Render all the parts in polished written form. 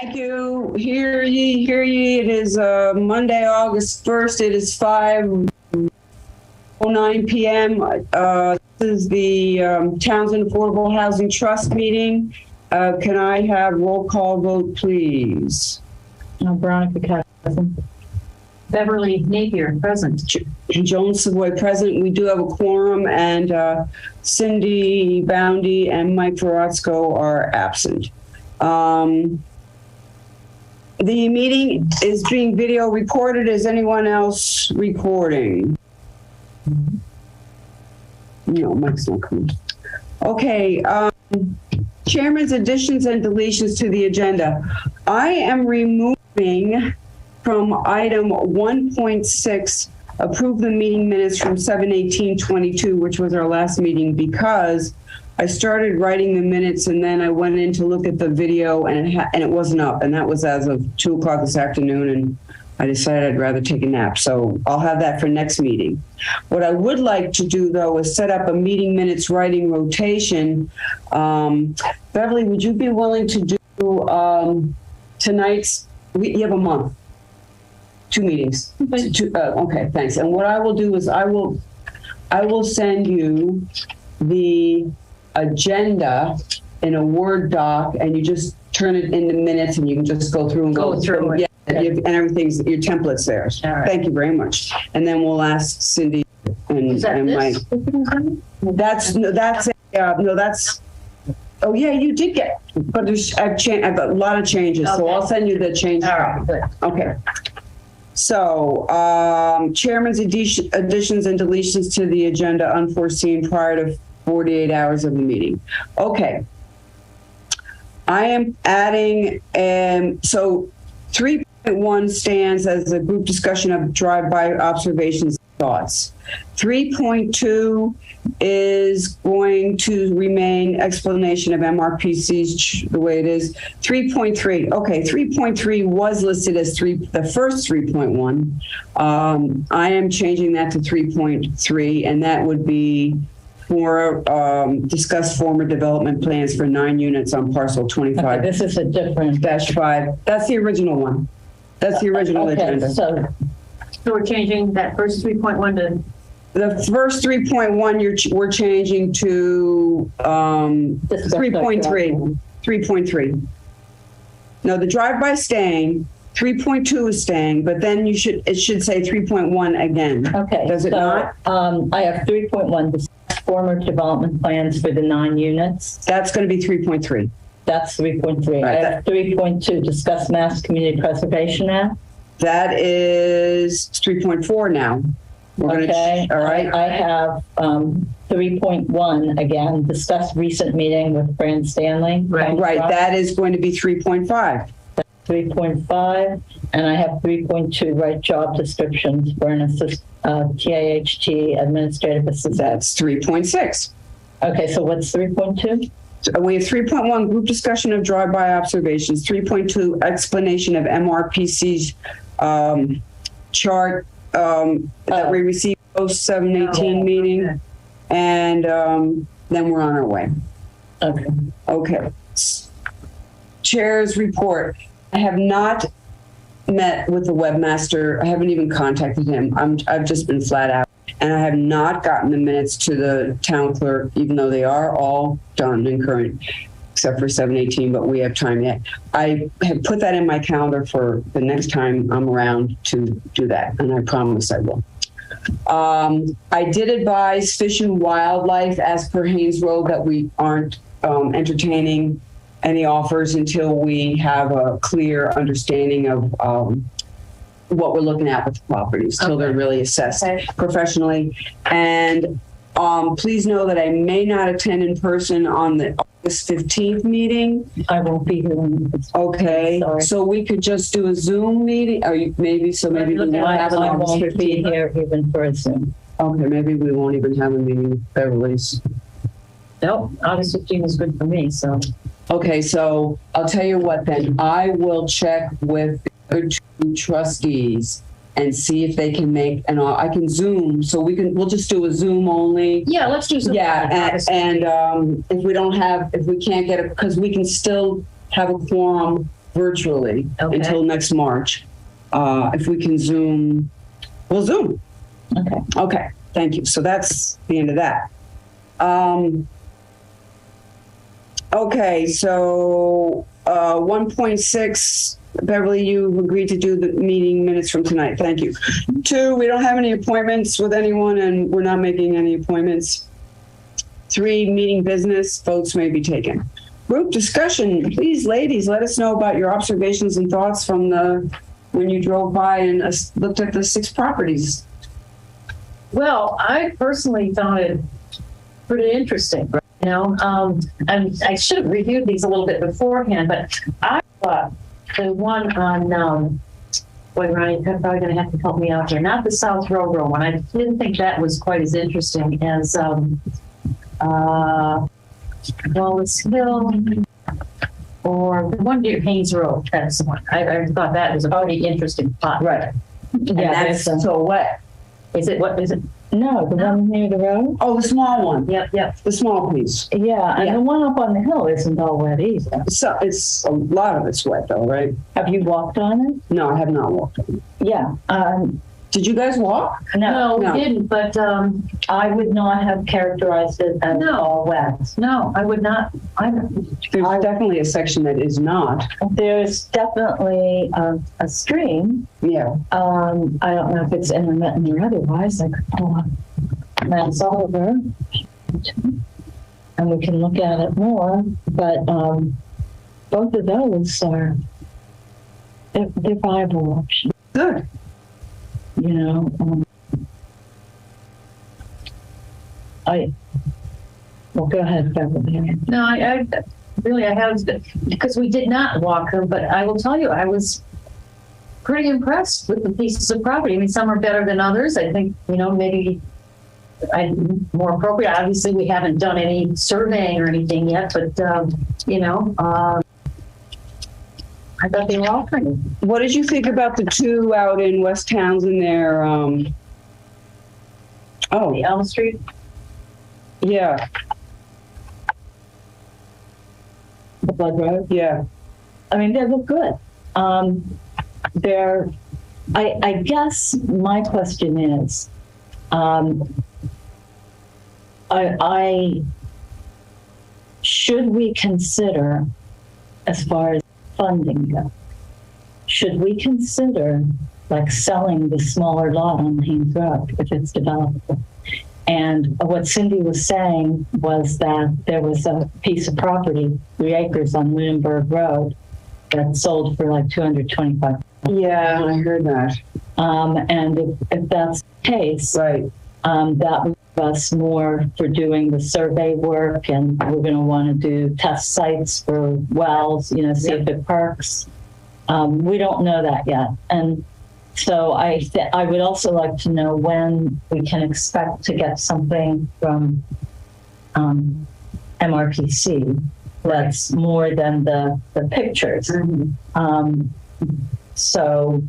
Thank you. Hear ye, hear ye. It is Monday, August 1st. It is 5:09 p.m. This is the Townsend Affordable Housing Trust meeting. Can I have roll call vote, please? Veronica Cousin. Beverly Napier, present. Joan Savoy, present. We do have a quorum, and Cindy Boundy and Mike Verotsko are absent. The meeting is being video recorded. Is anyone else recording? No, Mike's not coming. Okay. Chairman's additions and deletions to the agenda. I am removing from item 1.6, approve the meeting minutes from 7/18/22, which was our last meeting, because I started writing the minutes and then I went in to look at the video and it wasn't up, and that was as of 2 o'clock this afternoon, and I decided I'd rather take a nap. So I'll have that for next meeting. What I would like to do, though, is set up a meeting minutes writing rotation. Beverly, would you be willing to do tonight's? You have a month, 2 meetings. Okay, thanks. And what I will do is I will send you the agenda in a Word doc, and you just turn it into minutes, and you can just go through and go through it. Yeah, and everything's, your template's there. Right. Thank you very much. And then we'll ask Cindy and Mike. That's oh yeah, you did get, but I've got a lot of changes, okay. So I'll send you the changes. All right, good. Okay. So, chairman's additions and deletions to the agenda unforeseen prior to 48 hours of the meeting. Okay. I am adding, so 3.1 stands as a group discussion of drive-by observations and thoughts. 3.2 is going to remain explanation of MRPCs the way it is. 3.3, okay, 3.3 was listed as the first 3.1. I am changing that to 3.3, and that would be for discuss former development plans for 9 units on parcel 25. Okay, this is a different -5. That's the original one. That's the original agenda. So we're changing that first 3.1 to the first 3.1. We're changing to 3.3. 3.3. No, the drive-by staying. 3.2 is staying, but then it should say 3.1 again. Okay. Does it not? I have 3.1. Former development plans for the 9 units. That's going to be 3.3. That's 3.3. Right, I have 3.2, discuss Mass Community Preservation Act. That is 3.4 now. Okay. All right. I have 3.1 again, discuss recent meeting with Fran Stanley. Right. That is going to be 3.5. 3.5, and I have 3.2, write job descriptions for an TAHT administrative assistant. That's 3.6. Okay, so what's 3.2? We have 3.1, group discussion of drive-by observations. 3.2, explanation of MRPC's chart that we received post 7/18 meeting. Okay. And then we're on our way. Okay. Okay. Chair's report. I have not met with the webmaster. I haven't even contacted him. I've just been flat out. And I have not gotten the minutes to the town clerk, even though they are all done and current, except for 7/18, but we have time yet. I have put that in my calendar for the next time I'm around to do that, and I promise I will. I did advise Fish and Wildlife, as per Haynes Road, that we aren't entertaining any offers until we have a clear understanding of what we're looking at with the properties, till they're really assessed professionally. And please know that I may not attend in person on the August 15th meeting. I won't be here. Okay, sorry. So we could just do a Zoom meeting, or maybe we won't have an August 15th. Be here even for a Zoom. Okay, maybe we won't even have a meeting with Beverly's. No, August 15th is good for me, so. Okay, so I'll tell you what then. I will check with the other 2 trustees and see if they can make, and I can Zoom, so we'll just do a Zoom only. Yeah, let's do Zoom. Yeah, and if we can't get it, because we can still have a quorum virtually Okay. until next March. If we can Zoom, we'll Zoom. Okay. Okay, thank you. So that's the end of that. Okay, so 1.6, Beverly, you agreed to do the meeting minutes from tonight. Thank you. 2, we don't have any appointments with anyone, and we're not making any appointments. 3, meeting business, votes may be taken. Group discussion, please, ladies, let us know about your observations and thoughts from when you drove by and looked at the 6 properties. Well, I personally found it pretty interesting. You know, and I should have reviewed these a little bit beforehand, but I thought the one on, boy, Ronnie, you're probably going to have to help me out here. Not the South Railroad one. I didn't think that was quite as interesting as Wallace Hill or the one near Haynes Road. That's the one. I thought that was a pretty interesting spot. Right. Yeah, And that's so what? Is it, what is it? No, the one near the road? Oh, the small one. Yep. The small piece. Yeah, and Yeah. the one up on the hill isn't all wet either. So it's a lot of it's wet though, right? Have you walked on it? No, I have not walked on it. Yeah. Did you guys walk? No, No, No. we didn't, but I would not have characterized it as No. all wet. no, I would not. There's definitely a section that is not. There's definitely a stream. Yeah. I don't know if it's intermittent or otherwise. I could pull up Mass Oliver and we can look at it more. But both of those are they're viable options. Good. You know, well, go ahead, Beverly. No, I really, I have, because we did not walk them, but I will tell you, I was pretty impressed with the pieces of property. I mean, some are better than others. I think, you know, maybe more appropriate. Obviously, we haven't done any surveying or anything yet, but, you know, I thought they were all pretty. What did you think about the 2 out in West Townsend there? The Elm Street. Yeah. The Blood Road. Yeah. I mean, they look good. I guess my question is, should we consider, as far as funding goes, should we consider like selling the smaller lot on Haynes Road if it's developable? And what Cindy was saying was that there was a piece of property, 3 acres on Lunenburg Road, that sold for like $225. Yeah, I heard that. And if that's the case, Right. that would give us more for doing the survey work, and we're going to want to do test sites for wells, you know, see if it perks. We don't know that yet. And so I would also like to know when we can expect to get something from MRPC that's more than the pictures. Mm-hmm. So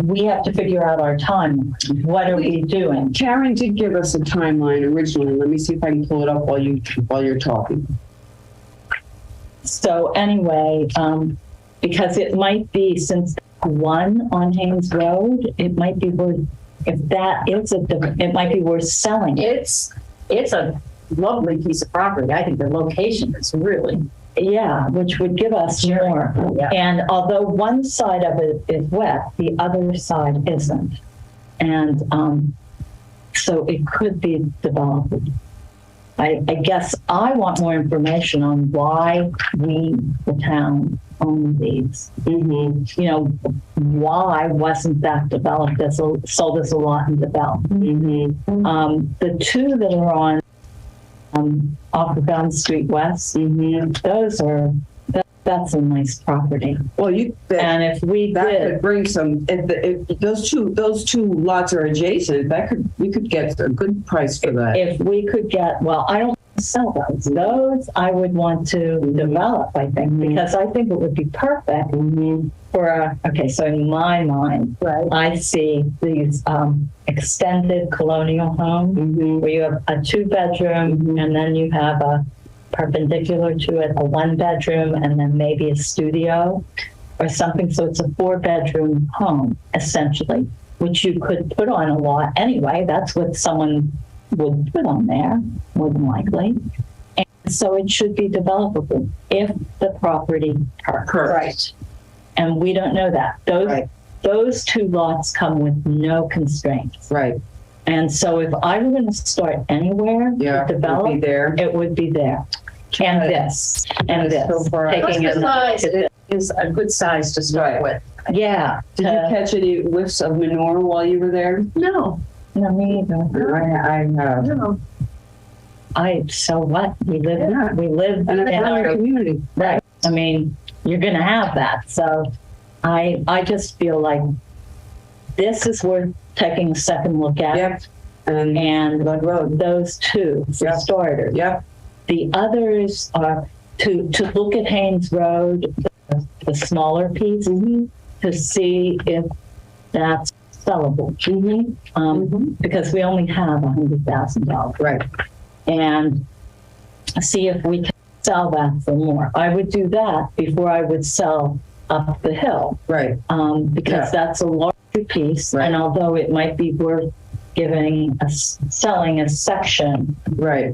we have to figure out our time. What are we doing? Karen did give us a timeline originally. Let me see if I can pull it up while you're talking. So anyway, because it might be, since one on Haynes Road, it might be worth, if that is it might be worth selling it. It's a lovely piece of property. I think the location is really. Yeah, which would give us more. Yeah. And although one side of it is wet, the other side isn't. And so it could be developed. I guess I want more information on why we, the town, own these. Mm-hmm. You know, why wasn't that developed sold as a lot and developed? Mm-hmm. The 2 that are on off of Elm Street West, those are, that's a nice property. Well, And if we that did, could bring some. If those two lots are adjacent, we could get a good price for that. if we could get, well, I don't want to sell those. Those I would want to develop, I think, because I think it would be perfect for okay, so in my mind, Right. I see these extended colonial homes where you have a 2-bedroom and then you have a perpendicular to it, a 1-bedroom, and then maybe a studio. or something. So it's a 4-bedroom home, essentially, which you could put on a lot anyway. That's what someone would put on there, more than likely. And so it should be developable if the property perks. Right. And we don't know that. Those 2 lots come with no constraints. Right. And so if I were going to start anywhere to develop, it would be there. And this. And this. So far, Taking the it size is a good size to start with. Yeah. Did you catch any whiffs of manure while you were there? No, No, me either. I have. no. So what? We live in And in our our community. right. I mean, you're going to have that. So I just feel like this is worth taking a second look at. Yep. And Blood Road. Those 2 for starters. Yep. The others are to look at Haynes Road, the smaller piece, to see if that's sellable. Because we only have $100,000. Right. And see if we can sell that for more. I would do that before I would sell up the hill. Right. Because that's a larger piece. Right. And although it might be worth selling a section, Right.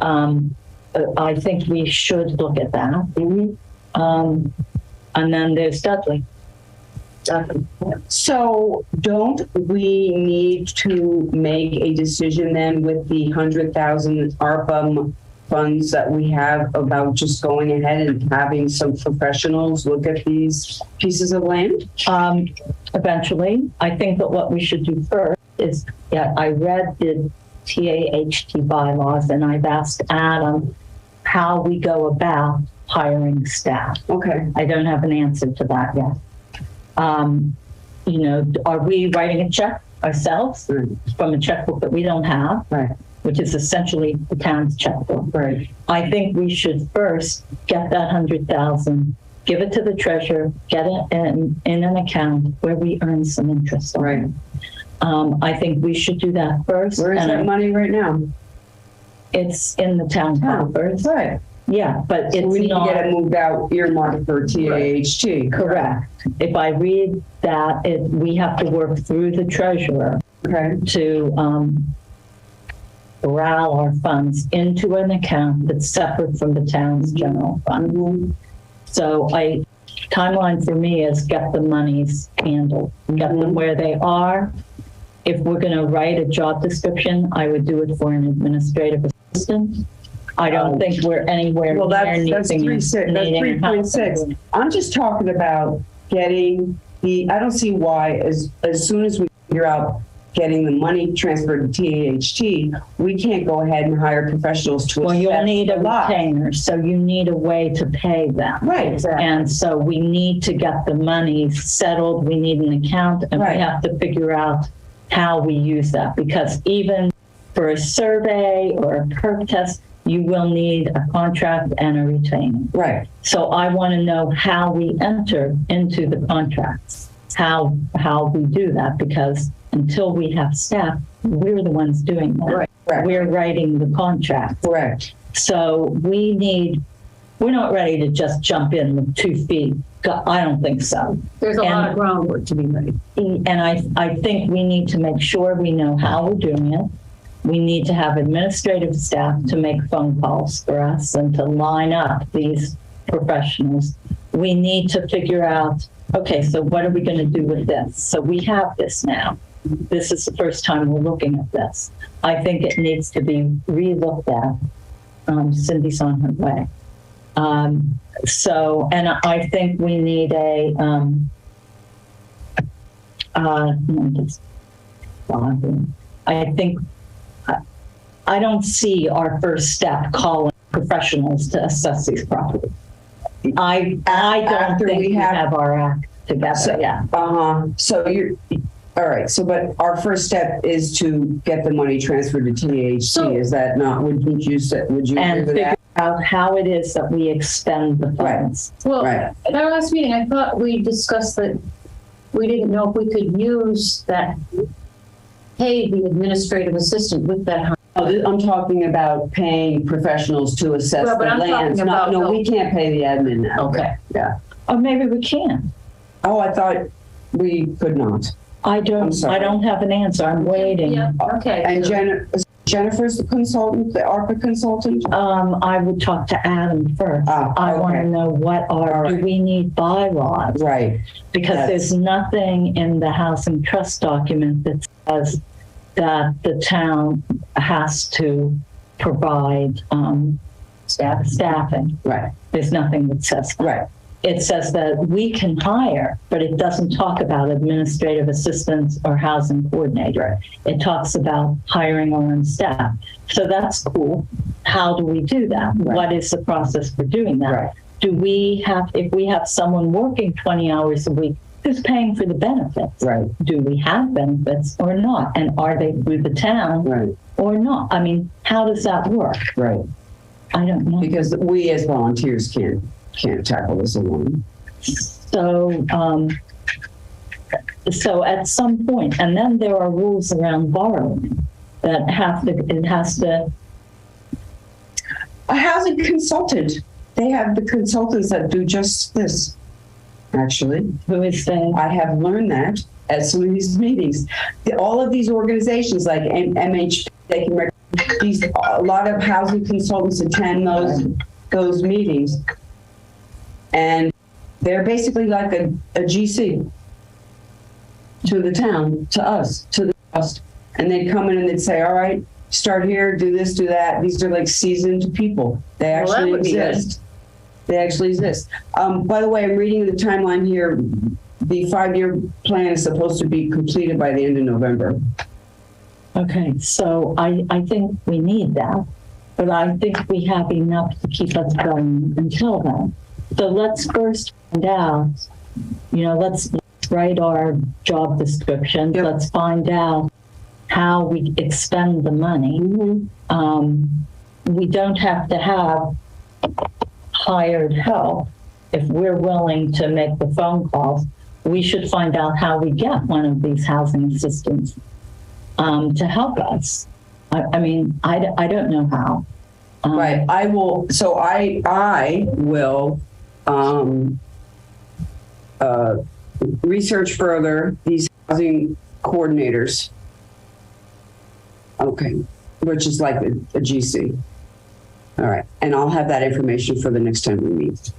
I think we should look at that. And then there's Dudley. So don't we need to make a decision then with the 100,000 ARPA funds that we have about just going ahead and having some professionals look at these pieces of land? Eventually, I think that what we should do first is, I read the TAHT bylaws and I've asked Adam how we go about hiring staff. Okay. I don't have an answer to that yet. Are we writing a check ourselves from a checkbook that we don't have, Right. which is essentially the town's checkbook? Right. I think we should first get that 100,000, give it to the treasurer, get it in an account where we earn some interest on Right. it. I think we should do that first. Where is that money right now? It's in the town coffers. Right. Yeah, but So it's we need not to get it moved out, earmarked for TAHT. correct. If I read that, we have to work through the treasurer Okay. to corral our funds into an account that's separate from the town's general fund. So timeline for me is get the monies handled, get them where they are. If we're going to write a job description, I would do it for an administrative assistant. I don't think we're anywhere Well, near that's 3.6. I'm just talking about getting I don't see why as soon as we figure out getting the money transferred to TAHT, we can't go ahead and hire professionals to Well, you'll assess need a the lot. retainer, so you need a way to pay them. Right, exactly. And so we need to get the money settled. We need an account, and Right. we have to figure out how we use that. Because even for a survey or a perk test, you will need a contract and a retainer. Right. So I want to know how we enter into the contracts, how we do that, because until we have staff, we're the ones doing that. Right. Correct. We're writing the contract. Correct. So we're not ready to just jump in with 2 feet. I don't think so. There's a lot of groundwork to be made. And I think we need to make sure we know how we're doing it. We need to have administrative staff to make phone calls for us and to line up these professionals. We need to figure out, okay, so what are we going to do with this? So we have this now. This is the first time we're looking at this. I think it needs to be re-looked at. Cindy's on her way. And I think we need I don't see our first step calling professionals to assess these properties. I don't think we have our act together yet. So all right. So, but our first step is to get the money transferred to TAHT. Is that not? Would you and agree with figure that? out how it is that we expend the funds? Well, Right. at our last meeting, I thought we discussed that we didn't know if we could use that, pay the administrative assistant with that. I'm talking about paying professionals to assess Well, but the I'm lands. talking about No, we can't pay the admin now. Okay. Yeah. Or maybe we can. Oh, I thought we could not. I I'm don't sorry. have an answer. I'm waiting. Yeah, okay. And so- Jennifer's the consultant, the ARPA consultant? I would talk to Adam first. Ah, I want to okay. know what All do right. we need bylaws? Right. Because Yes. there's nothing in the housing trust document that says that the town has to provide staffing. Right. There's nothing that says that. Right. It says that we can hire, but it doesn't talk about administrative assistants or housing coordinator. It talks about hiring our own staff. So that's cool. How do we do that? Right. What is the process for doing that? Right. Do we have, if we have someone working 20 hours a week, who's paying for the benefits? Right. Do we have benefits or not? And are they through the town Right. or not? I mean, how does that work? Right. I don't know. Because we as volunteers can't tackle this alone. So, so at some point, and then there are rules around borrowing that it has to, A housing consultant. They have the consultants that do just this. Actually, who is saying, I have learned that at some of these meetings. All of these organizations like MH, they can a lot of housing consultants attend those meetings, and they're basically like a GC to the town, to us, to the trust, and they'd come in and they'd say, "All right, start here, do this, do that." These are like seasoned people. They Well, that actually would be good. exist. They actually exist. By the way, I'm reading the timeline here. The 5-year plan is supposed to be completed by the end of November. okay, so I think we need that, but I think we have enough to keep us going until then. So let's first find out, let's write our job descriptions. Yep. Let's find out how we expend the money. We don't have to have hired help. If we're willing to make the phone calls, we should find out how we get one of these housing assistants to help us. I mean, I don't know how. Right. I will. So I will research further these housing coordinators. Okay, which is like a GC. All right, and I'll have that information for the next time we meet.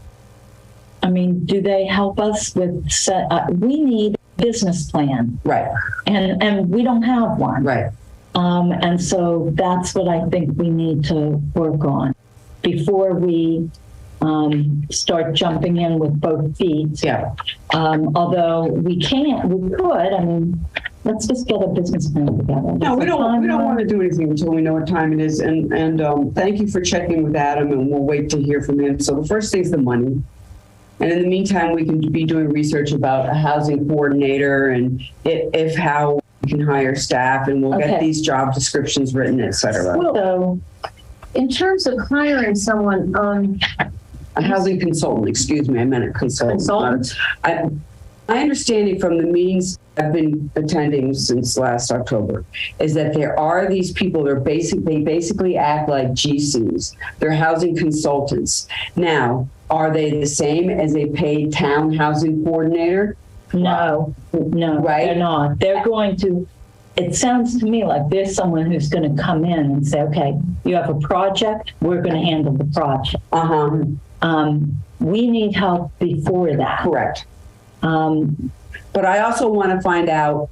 I mean, do they help us with we need a business plan, Right. and we don't have one. Right. And so that's what I think we need to work on before we start jumping in with both feet. Yeah. Although we could, I mean, let's just get a business plan together. No, we don't want to do anything until we know what time it is. And thank you for checking with Adam, and we'll wait to hear from him. So the first thing is the money. And in the meantime, we can be doing research about a housing coordinator and if how we can hire staff, and we'll get Okay. these job descriptions written, et cetera. So, In terms of hiring someone, A housing consultant, excuse me, I meant a consultant. Consultant? My understanding from the meetings I've been attending since last October is that there are these people, they basically act like GCs. They're housing consultants. Now, are they the same as a paid town housing coordinator? no, Right. they're not. They're going to, it sounds to me like there's someone who's going to come in and say, okay, you have a project, we're going to handle the project. We need help before that. Correct. But I also want to find out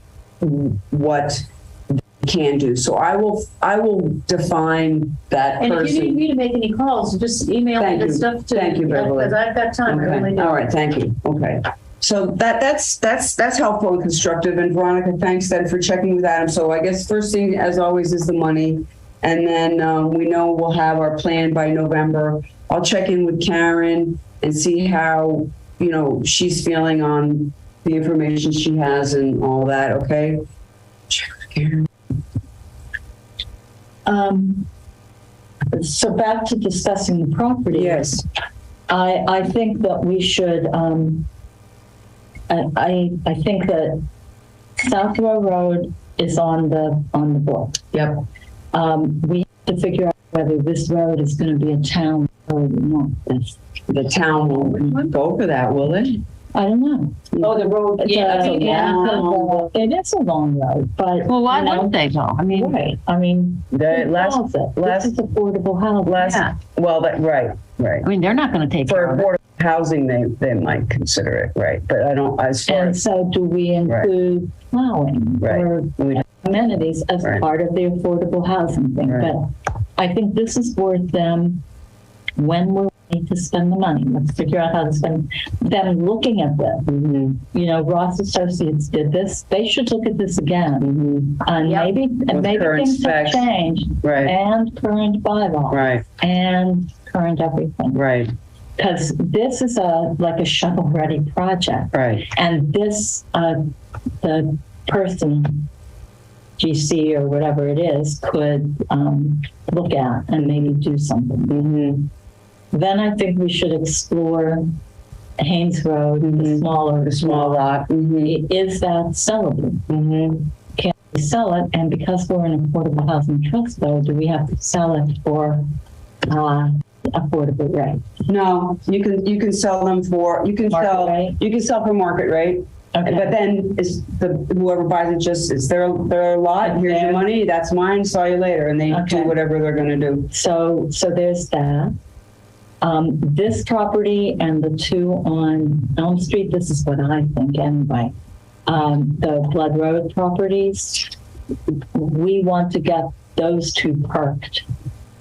what they can do. So I will define that and if you need person. me to make any calls, just email me Thank the you. stuff to Thank you, Beverly. because I've got time. I really Okay. do. All right. Thank you. Okay. So that's helpful and constructive. And Veronica, thanks then for checking with Adam. So I guess first thing, as always, is the money. And then we know we'll have our plan by November. I'll check in with Karen and see how, she's feeling on the information she has and all that. Okay. Check with Karen. So back to discussing the property. Yes. I think that we should, I think that South Row Road is on the book. Yep. We have to figure out whether this road is going to be a town road or not. The town won't go for that, will it? I don't know. Oh, the road, yeah, It is a long road, but. Well, why wouldn't they go? I mean, Right, I mean, The who last- calls it? last- This is affordable housing. Yeah. Well, right. I mean, they're not going to take For care of it. affordable housing, they might consider it, right? But I don't, as far And as, so do we include plowing Right. or We- amenities as Right. part of the affordable housing thing? Right. But I think this is worth them, when we're ready to spend the money, let's figure out how to spend, them looking at this. Mhm, You know, Ross Associates did this, they should look at this again. mhm. And Yep. maybe current things have specs. changed, Right, and current bylaw, right, and current everything. right, Because this is like a shovel-ready project. right. And this, the person, GC or whatever it is, could look at and maybe do something. Mhm, Then I think we should explore Haynes Road, the Mhm. smaller. The small lot. Mhm, Is that sellable? mhm. Can we sell it? And because we're an affordable housing trust, though, do we have to sell it for affordable rate? No, you can sell them for, Market rate? you can sell for market rate. But Okay. then is whoever buys it just, it's their lot, here's your money, that's mine, saw you later, and they do Okay. whatever they're gonna do. So there's that. This property and the two on Elm Street, this is what I think anyway. The Blood Road properties, we want to get those two perked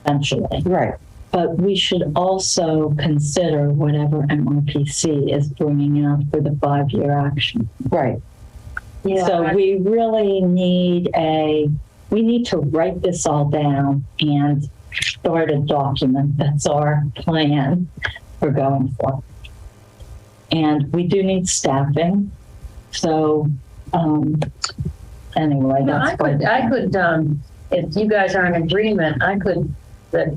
eventually. Right. But we should also consider whatever MRPC is bringing out for the 5-year action. Right. So we really need to write this all down and start a document that's our plan for going forward. And we do need staffing. So, anyway, No, that's I could, if you guys are in agreement, I could, that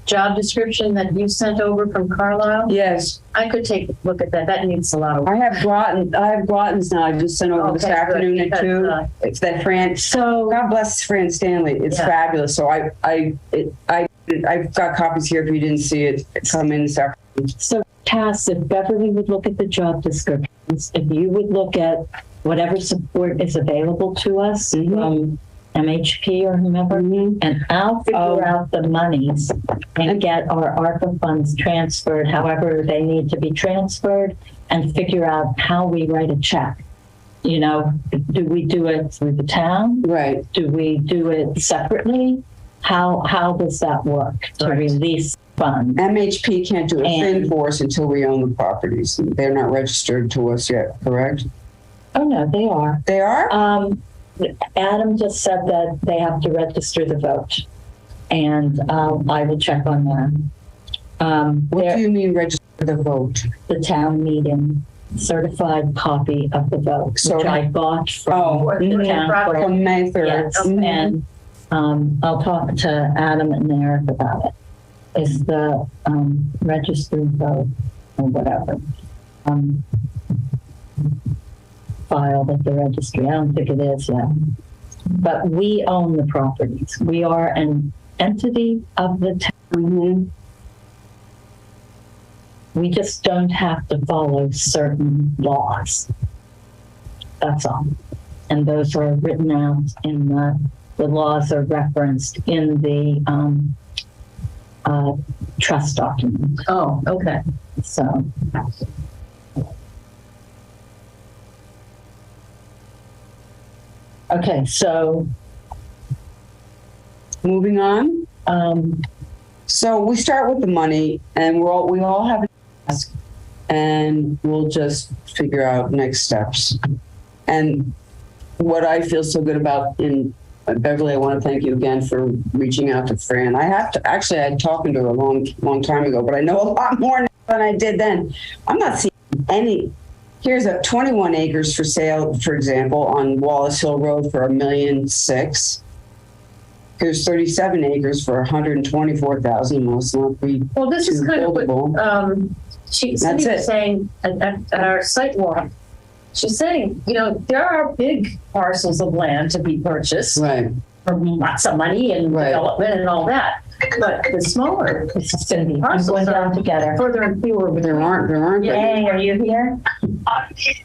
job description that you sent over from Carlisle, Yes, I could take a look at that. That needs a lot of work. I have Groton's now, I just sent over this Okay, good, afternoon at because, 2. It's that Fran, So, God bless Fran Stanley, it's Yeah. fabulous, so I've got copies here if you didn't see it, come in this afternoon. so Cass, if Beverly would look at the job descriptions, if you would look at whatever support is available to us Mhm. from MHP or whomever, Mhm. and I'll figure out the monies and get our ARPA funds transferred, however they need to be transferred, and figure out how we write a check. You know, do we do it through the town? Right, Do we do it separately? How does that work to Right. release funds? MHP can't do a thing And- for us until we own the properties, they're not registered to us yet, correct? Oh, no, they are. They are? Adam just said that they have to register the vote, and I will check on that. What do you mean register the vote? The town meeting certified copy of the vote, So- which I got from Oh, the mhm. town clerk. From May 3rd. Yes, Okay. and I'll talk to Adam and Eric about it. Is the registered vote or whatever filed at the registry? I don't think it is yet. But we own the properties. We are an entity of the town. Mhm. We just don't have to follow certain laws. That's all. And those are written out in the laws are referenced in the trust document. Oh, okay. So, okay, so Moving on. So we start with the money, and we all have a task, and we'll just figure out next steps. And what I feel so good about in Beverly, I want to thank you again for reaching out to Fran. I had talking to her a long time ago, but I know a lot more now than I did then. I'm not seeing any. Here's a 21 acres for sale, for example, on Wallace Hill Road for $1.6 million. Here's 37 acres for 124,000. Must not be Well, this is too kind of what, buildable. Cindy was saying at our site walk. She's saying, there are big parcels of land to be purchased Right. for lots of money and Right. development and all that. But the smaller This is Cindy. I'm parcels going are down together. further and fewer between. There aren't any. Hey, are you here?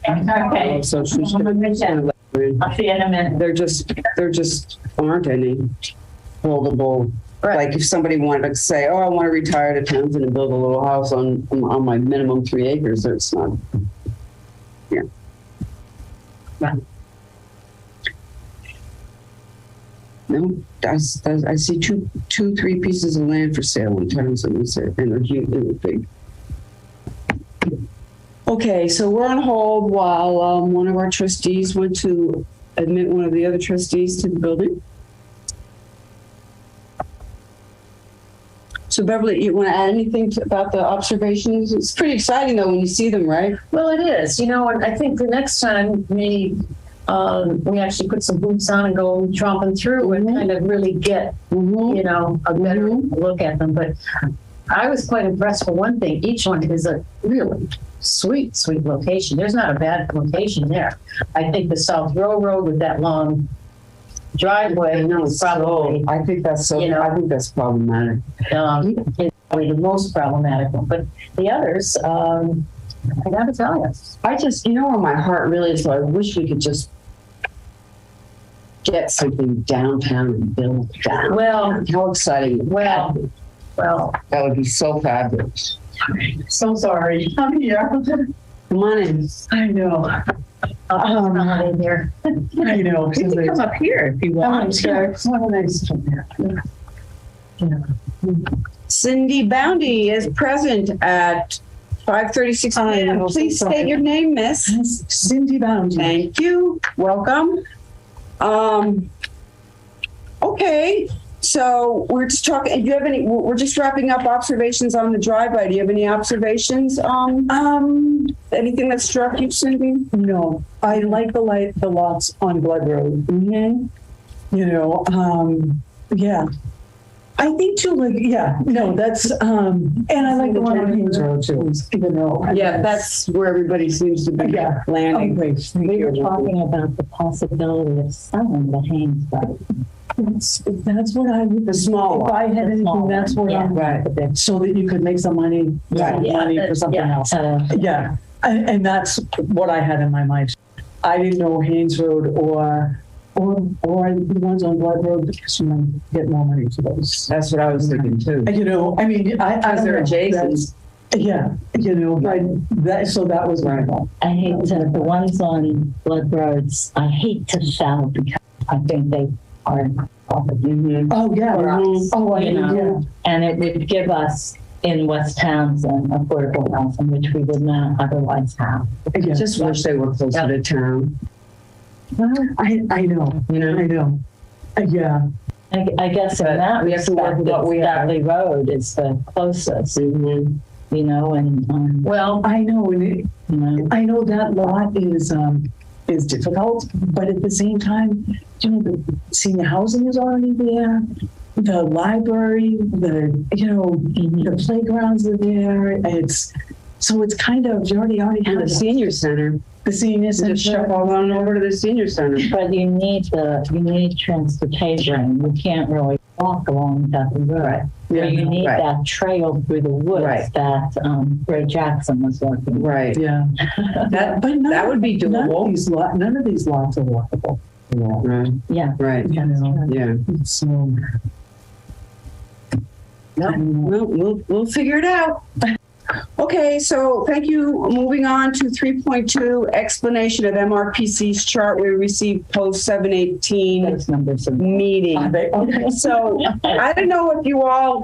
Okay. So she's I'll see you in a minute. there just aren't any foldable. Right. Like if somebody wanted to say, oh, I want to retire to Townsend and build a little house on my minimum 3 acres, it's not. Yeah. No, I see two, 3 pieces of land for sale in Townsend, and they're huge, they're big. Okay, so we're on hold while one of our trustees went to admit one of the other trustees to the building. So Beverly, you want to add anything about the observations? It's pretty exciting though when you see them, right? Well, it is, and I think the next time we actually put some boots on and go tromping through and kind of really get, a better look at them. But I was quite impressed for one thing. Each one is a really sweet, sweet location. There's not a bad location there. I think the South Railroad with that long driveway is probably, I think that's so. I think that's problematic. is probably the most problematic one. But the others, I got to tell you, I just, where my heart really is. So I wish we could just get something downtown and build down. Well, how exciting! well, that would be so fabulous. so sorry. I'm here. Come on in. I know. Not in here. I know. You can come up here if you want. Cindy Boundy is present at 5:36 p.m. Please state your name, Miss. Cindy Boundy. Thank you. Welcome. Okay. So we're just talking. Do you have any? We're just wrapping up observations on the driveway. Do you have any observations? Anything that struck you, Cindy? No, I like the lots on Blood Road. Mm-hmm. Yeah. I think too, that's, and I like the one on Haynes Road too, even though. Yeah, that's where everybody seems to be landing. Great. Thank We were you. talking about the possibility of selling the Haynes Road. That's what I would. The small If I had The anything, small that's one, what I'm. Right. So that you could make some money, money for something else. Yeah, and that's what I had in my mind. I didn't know Haynes Road or the ones on Blood Road because you might get more money for those. That's what I was thinking too. I mean, Because they're adjacent. Yeah, but that was Right. I hate to, the ones on Blood Roads, I hate to sell because I think they are profit. Mm-hmm. Oh yeah. Mhm. Oh, You know, yeah. and it would give us in West Townsend affordable housing, which we would not otherwise have. Yeah. Just wish they were closer to town. I know. I know. Yeah. I guess in But that we have to work respect, with what we have. Dudley Road is the closest, Mm-hmm. and Well, I know. And I know that lot is difficult, but at the same time, the senior housing is already there. The library, the playgrounds are there. It's kind of you already And have the senior center. the senior center. Just shuffle on over to the senior center. but you need transportation. You can't really walk along Dudley Road. Yeah, You need right. that trail through the woods Right. that Ray Jackson was working. Right. Yeah, That but that would be doable. None of these lots are walkable. Right. Yeah. Right. Yeah. So. Well, we'll figure it out. Okay, so thank you. Moving on to 3.2, explanation of MRPC's chart we received post 7/18 Those numbers are meeting. Okay. So I don't know if you all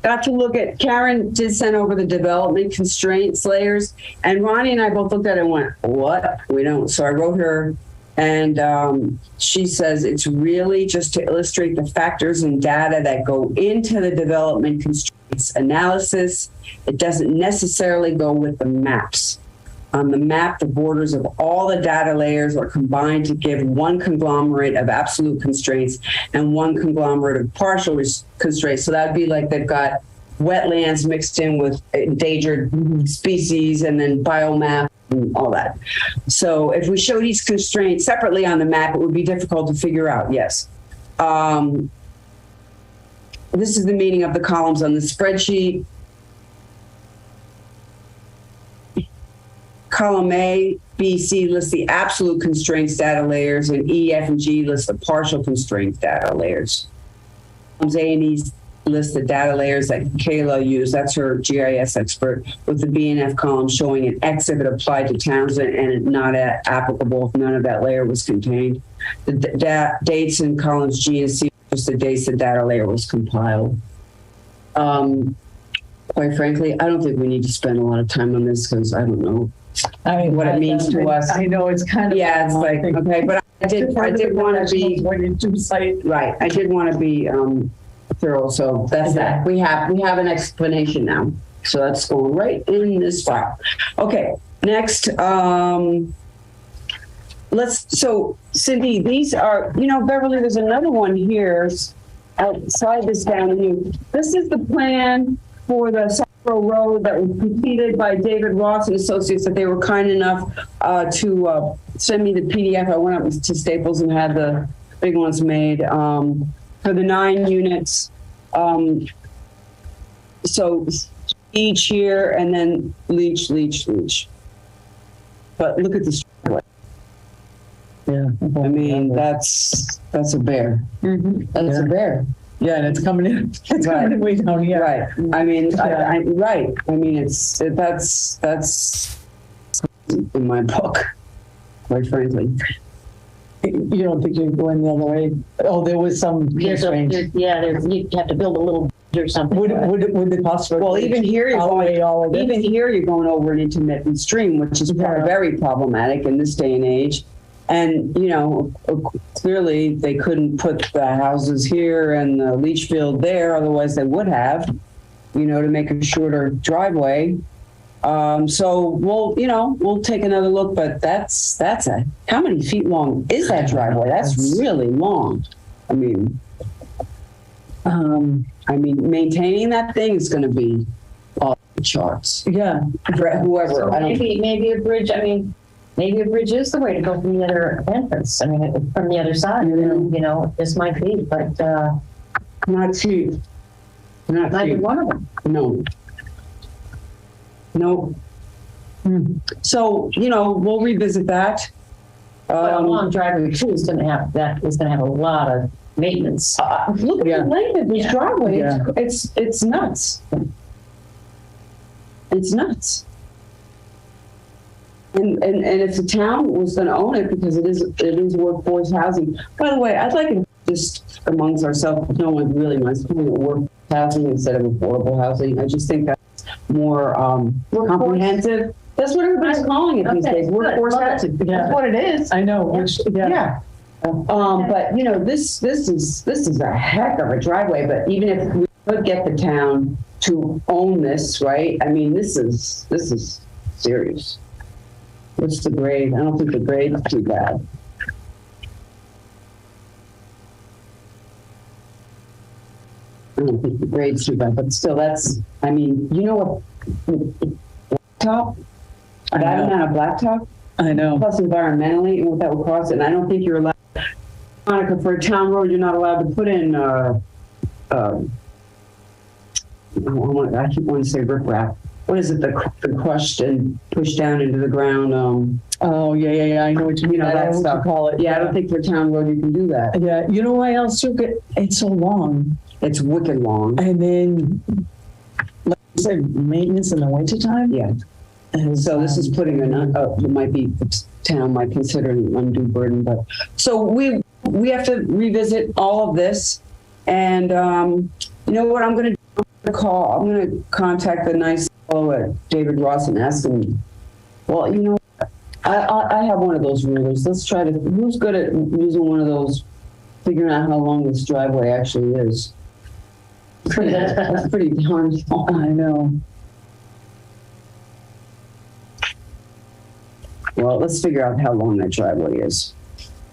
got to look at, Karen did send over the development constraints layers, and Ronnie and I both looked at it and went, what? We don't. So I wrote her, and she says it's really just to illustrate the factors and data that go into the development constraints analysis. It doesn't necessarily go with the maps. On the map, the borders of all the data layers are combined to give one conglomerate of absolute constraints and one conglomerate of partial constraints. So that would be like they've got wetlands mixed in with endangered species and then biomap and all that. So if we showed each constraint separately on the map, it would be difficult to figure out, yes. this is the meaning of the columns on the spreadsheet. Column A, B, C lists the absolute constraints data layers, and E, F, and G list the partial constraints data layers. Columns A and E list the data layers that Kayla used, that's her GIS expert, with the B and F column showing an X if it applied to towns and not applicable if none of that layer was contained. The dates in columns G and C are just the dates the data layer was compiled. Quite frankly, I don't think we need to spend a lot of time on this because I don't know what it means to us. I know it's kind of. Yeah, it's like, okay, but I did want to be, right, I did want to be thorough, so that's that. We have an explanation now. So that's going right in this file. Okay, next, so Cindy, these are, Beverly, there's another one here outside this down here. This is the plan for the Central Road that was completed by David Ross and Associates, that they were kind enough to send me the PDF. I went up to Staples and had the big ones made for the 9 units. So each here and then leach. But look at this driveway. Yeah. I mean, that's a bear. Mm-hmm. That's a bear. Yeah, and it's coming in. It's coming in way down here. Right. I mean, right. I mean, that's in my book, quite frankly. You don't think you're going the other way? Oh, there was some constraint. you have to build a little or something. Would the cost for Well, even here you're going over an intermittent stream, which is very problematic in this day and age. And, clearly they couldn't put the houses here and the leach field there, otherwise they would have, to make a shorter driveway. So we'll take another look, but that's how many feet long is that driveway? That's really long. I mean, maintaining that thing is going to be off the charts. Yeah. For whoever. So maybe a bridge. Maybe a bridge is the way to go from the other entrance. From the other side. This might be, but Not cheap. Not might be cheap. one of them. No. So, we'll revisit that. But a long driveway too is going to have a lot of maintenance. Look at the length of this driveway. Yeah. It's nuts. It's nuts. And if the town was going to own it, because it is workforce housing. By the way, I'd like it just amongst ourselves, if no one really minds calling it workforce housing instead of affordable housing. I just think that's more comprehensive. That's what everybody's calling it these days. Workforce housing. That's what it is. I know. Yeah. But this is a heck of a driveway. But even if we could get the town to own this, right? I mean, this is serious. What's the grade? I don't think the grade is too bad. I don't think the grade's too bad, but still, that's. I mean, what? Blacktop. That amount of blacktop. I know. Plus environmentally and what that would cost, and I don't think you're allowed, Monica, for a town road, you're not allowed to put in, I keep wanting to say riprap. What is it, the crushed and pushed down into the ground? Oh, yeah, I know what you mean. That stuff. Call it. Yeah, I don't think for a town road you can do that. Yeah, you know why else took it? It's so long. It's wicked long. And then, like you said, maintenance in the wintertime? Yeah. So this is putting the town might consider an undue burden, but so we have to revisit all of this, and you know what I'm going to do? I'm going to contact the nice fellow at David Ross and ask him. Well, I have one of those rulers. Let's try to. Who's good at using one of those? Figuring out how long this driveway actually is. That's pretty darn long. I know. Well, let's figure out how long that driveway is.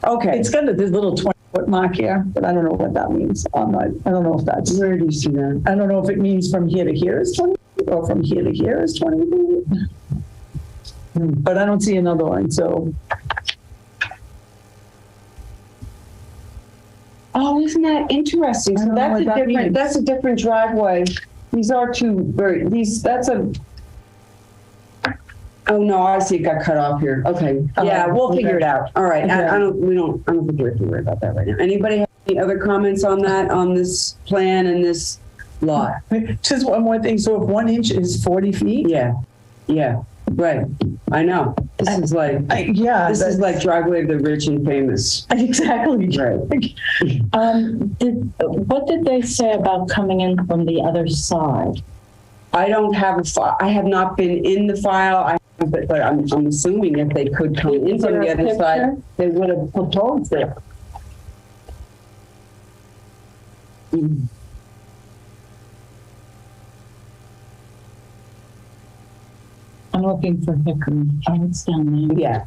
Okay. It's got this little 20-foot mark here, but I don't know what that means. I don't know if that's. Where do you see that? I don't know if it means from here to here is 20 feet or from here to here is 20 feet. But I don't see another one, so. Oh, isn't that interesting? I So don't know that's what that means. that's a different driveway. These are that's a, oh no, I see it got cut off here. Okay. Yeah, we'll okay. figure it out. All right. Okay. I don't think we have to worry about that right now. Anybody have any other comments on that, on this plan and this lot? Just one more thing. So if 1 inch is 40 feet? Yeah. Yeah. Right. I know. This is like, Yeah. this is like driveway of the rich and famous. Exactly. Right. What did they say about coming in from the other side? I don't have a file. I have not been in the file. But I'm assuming if they could come in from the other side, they would have proposed it. I'm looking for Hickory. Oh, it's down there. Yeah.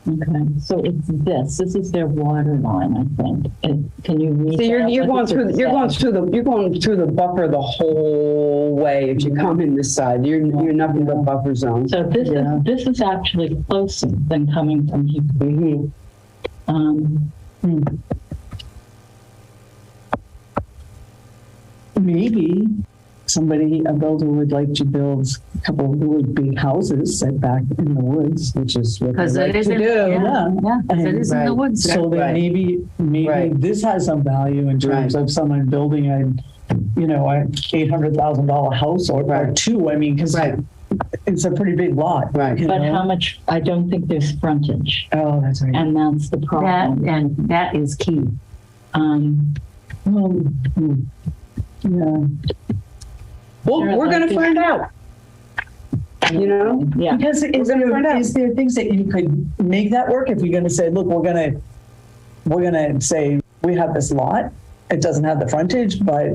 Okay, so it's this. This is their water line, I think. Can you read? So you're that? going What through does it you're going say? through the buffer the whole way. If you come in this side, you're nothing but buffer zone. So this is actually closer than coming from Hickory. Maybe a builder would like to build a couple of really big houses set back in the woods, which is what they Because like it to isn't, do. yeah, 'cause it is in the Right. woods. So then Right. maybe Right. this has some value in terms Right. of someone building a $800,000 house or Right. two. I mean, because Right. it's a pretty big lot. Right. you But know? how much? I don't think there's frontage, Oh, that's right. and that's the problem. That is key. Yeah. Well, we're going to find out. You know. Yeah. Because is there things that you could make that work if you're going to say, look, we're going to say we have this lot. It doesn't have the frontage, but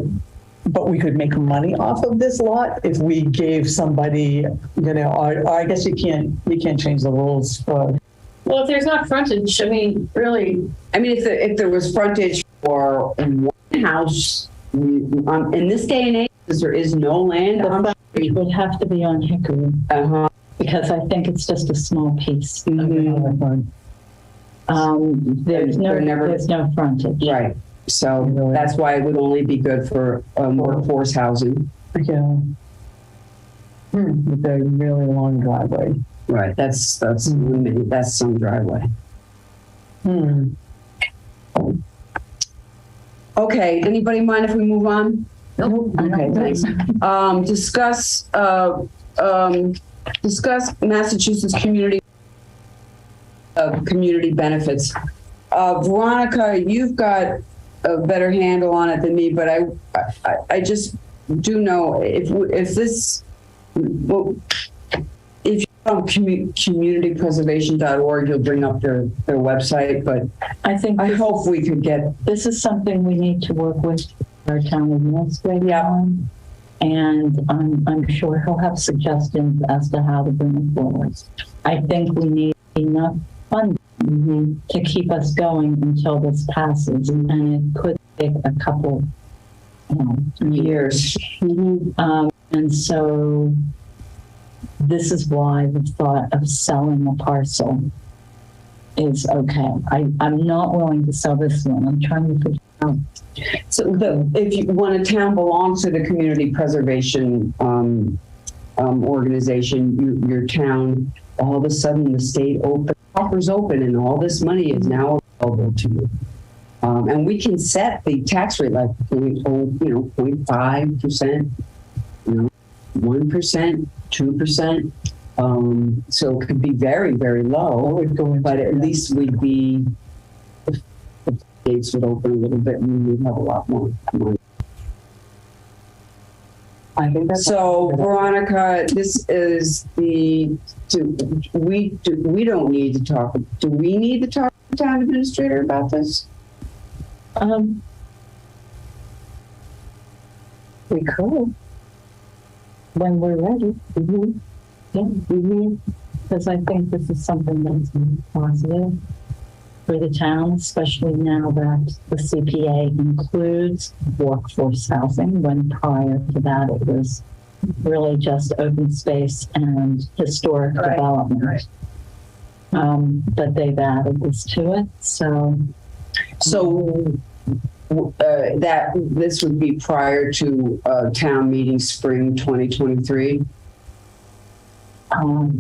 we could make money off of this lot if we gave somebody, or I guess you can't change the rules for. Well, if there's not frontage, I mean, really, I mean, if there was frontage for one house in this day and age, because there is no land. It would have to be on Hickory Uh-huh. because I think it's just a small piece. Mhm. There's no frontage. Right. So that's why it would only be good for workforce housing. Yeah. With a really long driveway. Right. That's some driveway. Okay. Anybody mind if we move on? Nope. Okay. Thanks. Discuss Massachusetts community benefits. Veronica, you've got a better handle on it than me, but I just do know if you're on communitypreservation.org, you'll bring up their website, but I think I hope we could get. this is something we need to work with our town administrator Yeah. on. And I'm sure he'll have suggestions as to how to bring it forward. I think we need enough funding to keep us going until this passes, and it could take a couple years. And so this is why the thought of selling a parcel is okay. I'm not willing to sell this one. I'm trying to figure out. So when a town belongs to the community preservation organization, your town, all of a sudden the state offers open and all this money is now available to you. And we can set the tax rate like 0.5%, 1%, 2%. So it could be very, very low, but at least we'd be, the gates would open a little bit and we'd have a lot more money. I think that's So Veronica, this is we don't need to talk. Do we need to talk to the town administrator about this? We could, when we're ready. Because I think this is something that's positive for the town, especially now that the CPA includes workforce housing, when prior to that it was really just open space and historic development. But they've added this to it, so. So that this would be prior to town meeting spring 2023.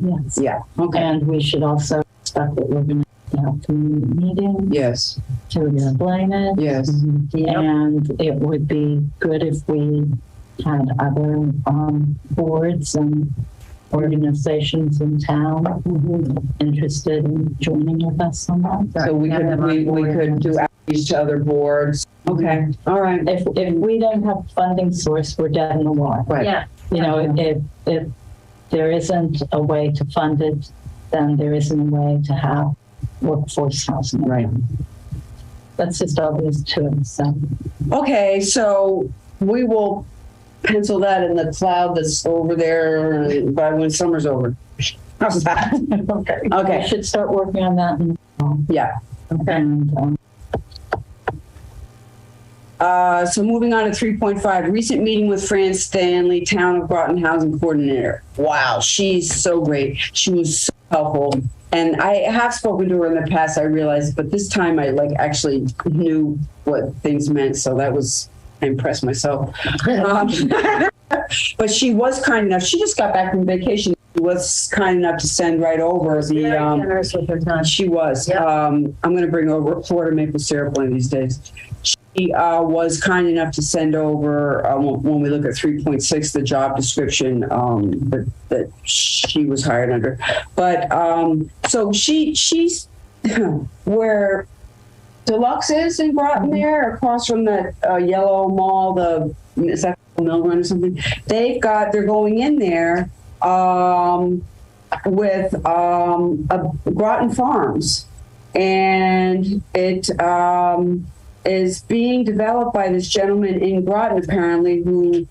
Yes. Yeah. Okay. And we should also expect that we're going to have community meetings Yes. to explain it. Yes. And it would be good if we had other boards and organizations in town interested in joining with us on that. So we could do outreach to other boards. Okay. All right. If we don't have funding source, we're dead in the water. Right. Yeah. You know, if there isn't a way to fund it, then there isn't a way to have workforce housing. Right. That's just obvious to us. So. Okay. So we will pencil that in the cloud that's over there by when summer's over. How's that? Okay. Okay. We should start working on that. Yeah. And, So moving on to 3.5, recent meeting with Fran Stanley, Town of Groton Housing Coordinator. Wow, she's so great. She was so helpful. And I have spoken to her in the past, I realized, but this time I actually knew what things meant. So that was, I impressed myself. But she was kind enough. She just got back from vacation. She was kind enough to send right over Very the, generous with her time. she was. Yep. I'm going to bring over a quarter maple syrup one of these days. She was kind enough to send over, when we look at 3.6, the job description that she was hired under. But so she's where Deluxe is in Groton there, across from that yellow mall, is that Mill Run or something? They're going in there with Groton Farms. And it is being developed by this gentleman in Groton, apparently, who's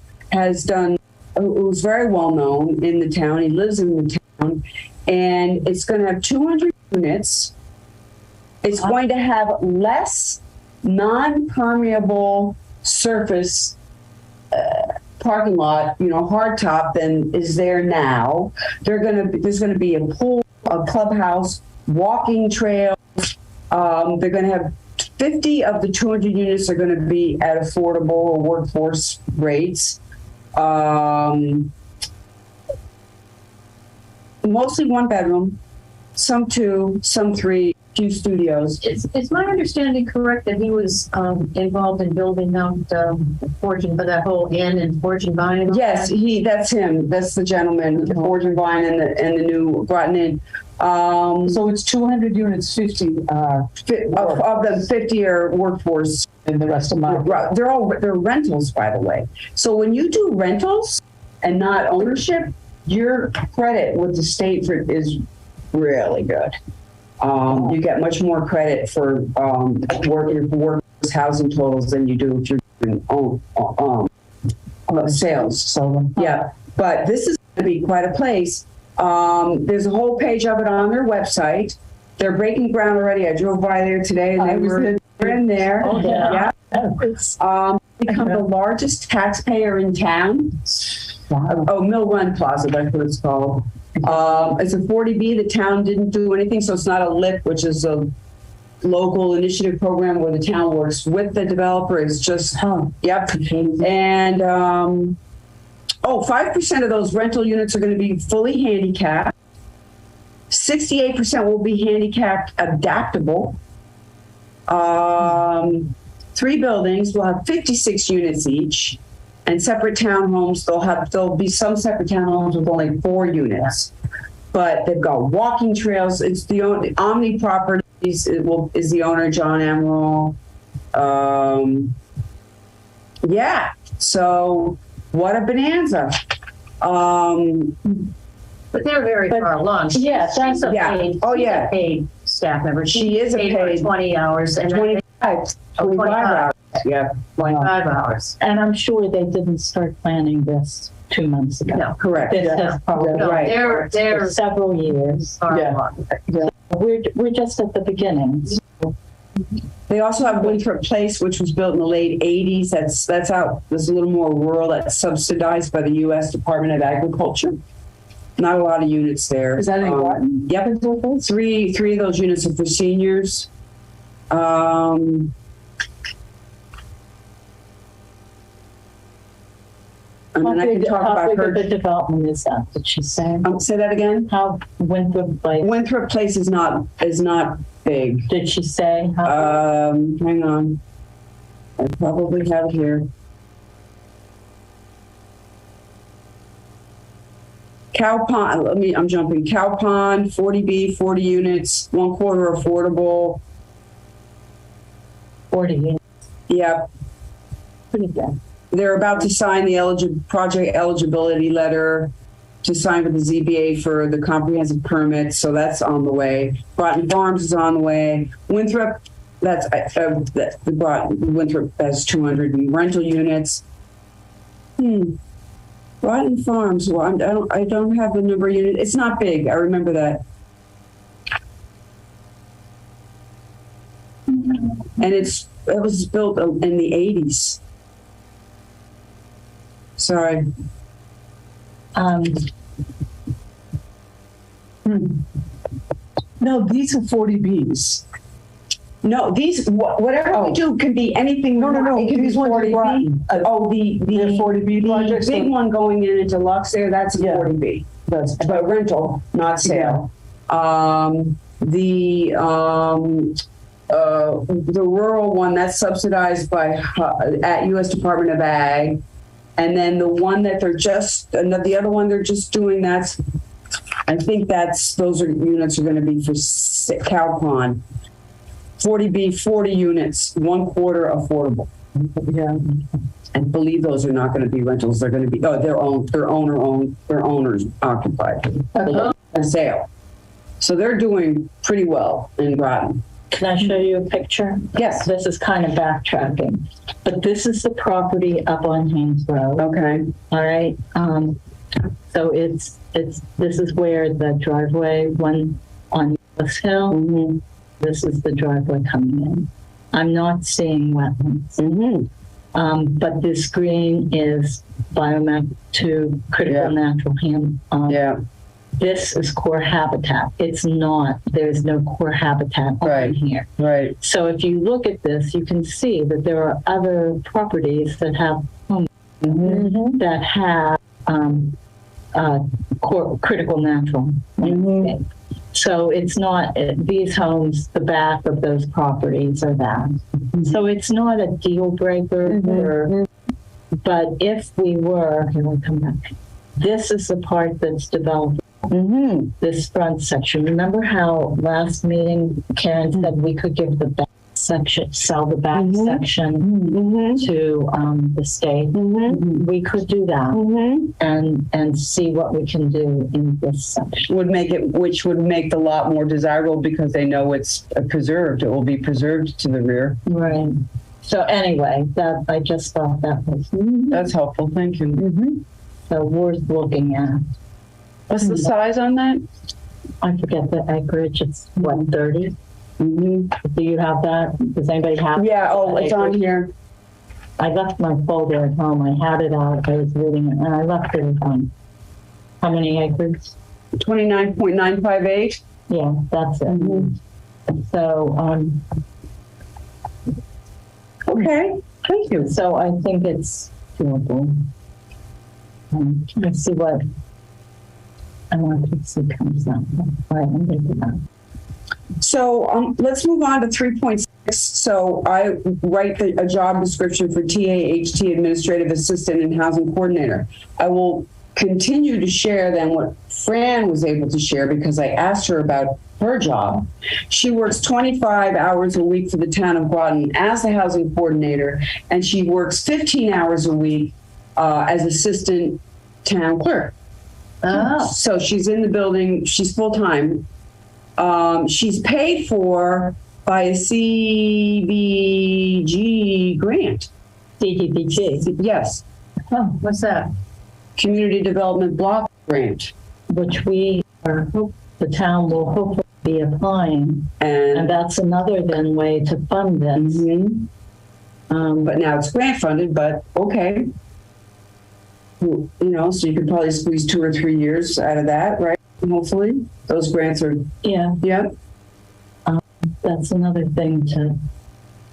very well known in the town. He lives in the town, and it's going to have 200 units. It's going to have less non-permeable surface parking lot, hard top than is there now. There's going to be a pool, a clubhouse, walking trails. They're going to have 50 of the 200 units are going to be at affordable workforce rates. Mostly one bedroom, some two, some three, few studios. Is my understanding correct that he was involved in building out Fortune, that whole inn and Fortune Vine? Yes, that's him. That's the gentleman, the Fortune Vine and the new Groton Inn. So it's 200 units, 50 of the 50 are workforce. and the rest of my. They're rentals, by the way. So when you do rentals and not ownership, your credit with the state is really good. You get much more credit for workforce housing totals than you do if you're doing sales. So Yeah, but this is going to be quite a place. There's a whole page of it on their website. They're breaking ground already. I drove by there today, and they were in there. Oh, yeah. Become the largest taxpayer in town. Oh, Mill Run Plaza, that's what it's called. It's a 40B. The town didn't do anything, so it's not a LIP, which is a local initiative program where the town works with the developer. It's just, yep. And 5% of those rental units are going to be fully handicapped. 68% will be handicapped adaptable. 3 buildings will have 56 units each, and separate townhomes. There'll be some separate townhomes with only 4 units, but they've got walking trails. It's the Omni Properties is the owner, John Emerald. Yeah. So what a bonanza. But they're very far along. Yeah, she's a paid. Oh, she's yeah. a paid staff member. She is a paid 20 hours and 25 hours. Yeah. 25 hours. And I'm sure they didn't start planning this 2 months ago. No, Correct. This has probably no, Right. they're for several years. far Yeah. along. We're just at the beginning. They also have Winthrop Place, which was built in the late 80s. That's out. There's a little more rural. That's subsidized by the U.S. Department of Agriculture. Not a lot of units there. Is that in Groton? Yep. Three of those units are for seniors. and then I can talk How about big of her. a development is that? Did she say? Say that again. How Winthrop Place? Winthrop Place is not big. Did she say? How Hang on. I probably have it here. Cow Pond, I'm jumping. Cow Pond, 40B, 40 units, 1/4 affordable. 40? Yep. Pretty good. They're about to sign the project eligibility letter to sign with the ZBA for the comprehensive permit, so that's on the way. Groton Farms is on the way. Winthrop, Winthrop has 200 rental units. Groton Farms, well, I don't have the number of units. It's not big. I remember that. And it was built in the 80s. Sorry. No, these are 40Bs. No, these, whatever we do can be anything. No. It can be These ones are 40B. Groton. They're 40B projects. The big one going in Deluxe there, that's a Yeah. 40B. That's But rental, not sale. The rural one, that's subsidized by at U.S. Department of Ag. And then the one that the other one they're just doing, I think those units are going to be for Cow Pond. 40B, 40 units, 1/4 affordable. yeah. I believe those are not going to be rentals. They're going to be, their owners occupied. A sale. So they're doing pretty well in Groton. Can I show you a picture? Yes. This is kind of backtracking, but this is the property up on Haynes Road. Okay. All right. So this is where the driveway one on this hill. Mm-hmm. This is the driveway coming in. I'm not seeing wetlands. Mm-hmm. But this green is biomass to critical natural Yeah. This is core habitat. It's not, there's no core habitat on here. Right. So if you look at this, you can see that there are other properties that have homes that have critical natural landscape. So it's not, these homes, the back of those properties are that. So it's not a deal breaker. But if we were, here we come back. This is the part that's developed. This front section. Remember how last meeting Karen said we could give the back section, sell the back section to the state? We could do that and see what we can do in this section. Which would make the lot more desirable because they know it's preserved. It will be preserved to the rear. Right. So anyway, that I just thought that was That's helpful. Thank you. so worth looking at. What's the size on that? I forget the acreage. It's what, 30? Do you have that? Does anybody have? Yeah. Oh, the it's on acreage? here. I left my folder at home. I had it out. I was reading it, and I left it at home. How many acres? 29.958. Yeah, that's it. So, Okay. Thank you. so I think it's doable. Let's see what I want to see comes out. All right, I'm going to do that. So let's move on to 3.6. So I write a job description for TAHT Administrative Assistant and Housing Coordinator. I will continue to share then what Fran was able to share because I asked her about her job. She works 25 hours a week for the town of Groton as a housing coordinator, and she works 15 hours a week as assistant town clerk. Oh. So she's in the building, she's full-time. She's paid for by a CBG grant. CDBG, Yes, Oh, what's that? Community Development Block Grant. which we are, the town will hopefully be applying. And And that's another then way to fund this. but now it's grant funded, but okay. You know, so you could probably squeeze 2 or 3 years out of that, right? Hopefully. Those grants are, Yeah, yeah. that's another thing to,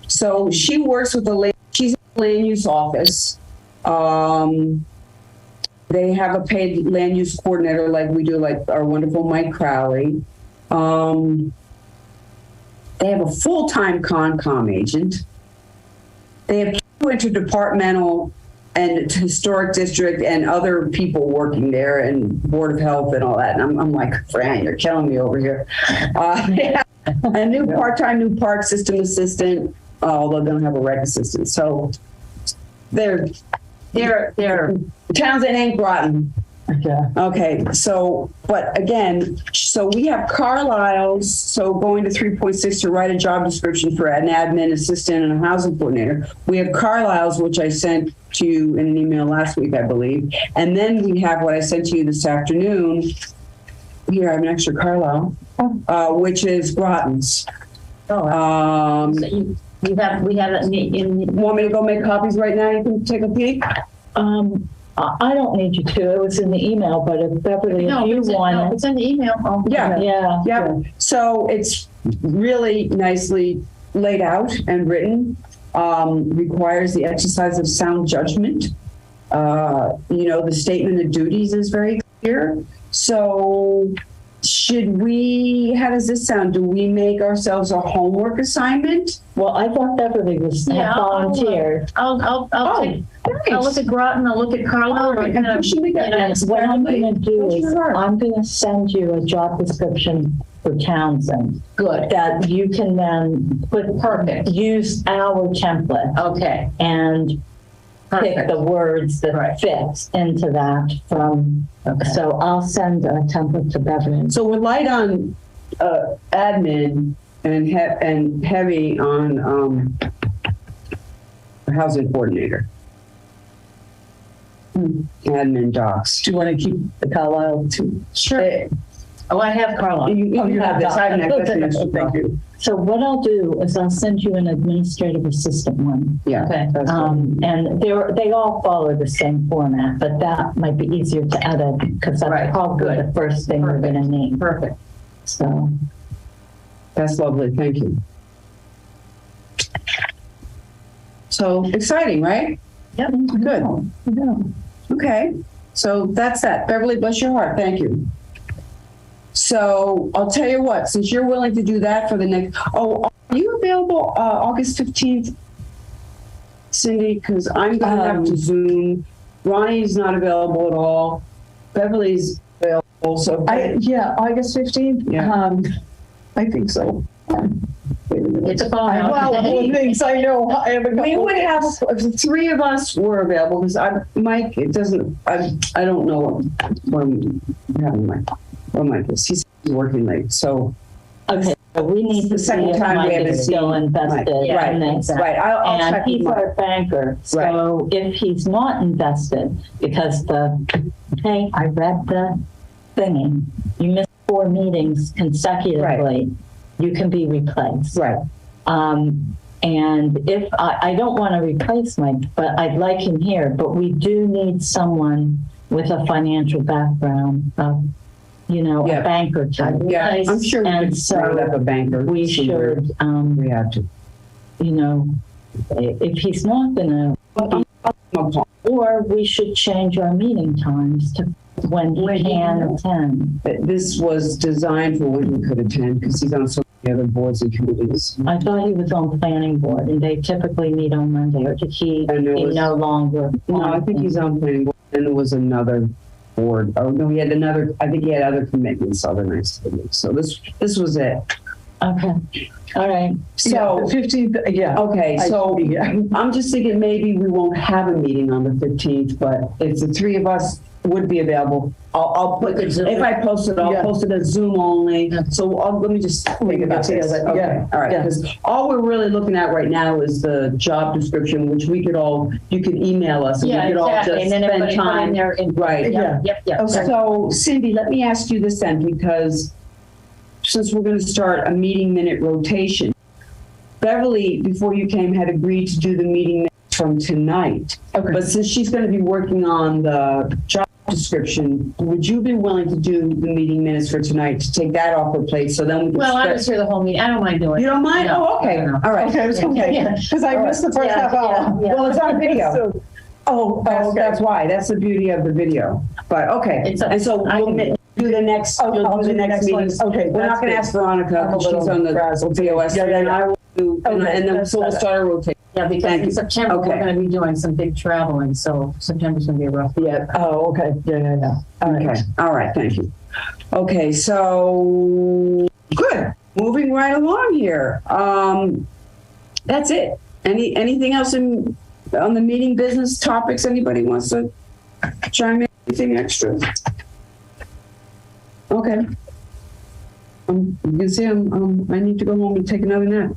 So she works with she's in the land use office. They have a paid land use coordinator like we do, like our wonderful Mike Crowley. They have a full-time Concom agent. They have 2 interdepartmental and historic district and other people working there and Board of Health and all that. And I'm like, Fran, you're killing me over here. They have a new part-time new park system assistant, although they don't have a rec assistant. So they're Townsend ain't Groton. Okay, so, but again, so we have Carlisle's, so going to 3.6 to write a job description for an admin assistant and a housing coordinator. We have Carlisle's, which I sent to you in an email last week, I believe. And then we have what I sent to you this afternoon. Here, I have an extra Carlisle, which is Groton's. So we have it in. Want me to go make copies right now? You can take a peek. I don't need you to. It was in the email, but if Beverly, if you want it. It's in the email. Oh, Yeah. Yeah. Yeah. So it's really nicely laid out and written. Requires the exercise of sound judgment. The statement of duties is very clear. So should we, how does this sound? Do we make ourselves a homework assignment? Well, I thought Beverly was had volunteered. I'll look at Groton. I'll look at Carlisle. And What I'm going to do is I'm going to send you a job description for Townsend. Good. That you can then use our template. Okay. And pick the words that fit into that from. Okay. So I'll send a template to Beverly. So we're light on admin and heavy on housing coordinator. Admin docs. Do you want to keep the Carlisle too? Sure. I have Carlisle. You have this. I have an extra. Thank you. So what I'll do is I'll send you an administrative assistant one. Yeah. Okay. And they all follow the same format, but that might be easier to edit because that's probably the first thing we're going to need. Perfect. So That's lovely. Thank you. So exciting, right? Yep. Good. yeah. Okay. So that's that. Beverly, bless your heart. Thank you. So I'll tell you what, since you're willing to do that for the next, are you available August 15th, Cindy? Because I'm going to have to Zoom. Ronnie's not available at all. Beverly's available. So August 15th. Yeah. I think so. It's a call. Well, things I know. I have a couple we would have, if the 3 of us were available, because Mike, it doesn't, I don't know what I'm having Mike. Oh my goodness, he's working late. So Okay, so we need the to see second if time we Mike haven't is still seen invested Mike. in this. Right. I'll And check with he's Mike. our banker. So if he's not invested, because I read the thingy, you missed 4 meetings consecutively, you can be replaced. Right. And if I don't want to replace Mike, but I'd like him here, but we do need someone with a financial background of, a banker type. Yeah, I'm sure we And could so round up a banker. We somewhere. should, We have to. if he's not going to, or we should change our meeting times to when he can attend. This was designed for when he could attend because he's on so many other boards and committees. I thought he was on planning board and they typically meet on Monday, or did he no longer? No, I think he's on planning board. And there was another board. Oh no, he had another. I think he had other commitments, other nice commitments. So this was it. Okay. All right. So the 15th. Yeah. Okay. So I'm just thinking maybe we won't have a meeting on the 15th, but if the 3 of us would be available, I'll put it. If I post it, I'll post it as Zoom only. So let me just think about this. Okay. Yeah. All right. Because all we're really looking at right now is the job description, which you could email us and we could all just and then spend time. There in, Right. Yep. Okay. So Cindy, let me ask you this then, because since we're going to start a meeting minute rotation, Beverly, before you came, had agreed to do the meeting minutes from tonight. Okay. But since she's going to be working on the job description, would you be willing to do the meeting minutes for tonight to take that off her plate so then we can I was here the whole meeting. I don't mind doing it. You don't mind? No. Oh, okay. No. All right. Okay, because I missed the first half hour. Well, it's on video. So, That's why. That's the beauty of the video. But okay, and so we'll do the next. You'll do the next meeting. Okay, We're not going to ask Veronica because she's on the BOS. Yeah. And I will do, and then so we'll start a rotation. Yeah, because in September, we're going to be doing some big traveling, so September's going to be a rough. Yeah. Oh, okay. Yeah. Okay. All right. Thank you. Okay. So good. Moving right along here. That's it. Anything else on the meeting business topics? Anybody wants to chime in? Anything extra? Okay. You can see I need to go home and take another nap.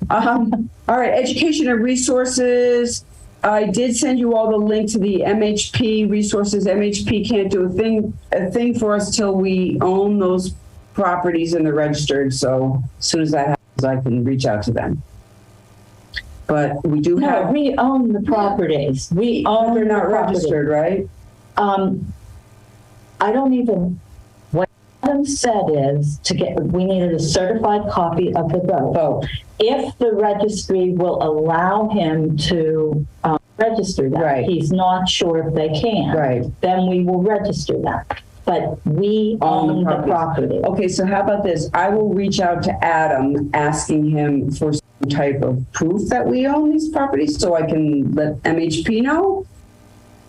All right, education and resources. I did send you all the link to the MHP resources. MHP can't do a thing for us till we own those properties and they're registered. So as soon as that happens, I can reach out to them. But we do have. We own the properties. We own. They're not registered, right? I don't even. What Adam said is we needed a certified copy of the vote. If the registry will allow him to register that, right. He's not sure if they can. Right. Then we will register that. But we own the property. Okay, so how about this? I will reach out to Adam asking him for some type of proof that we own these properties so I can let MHP know.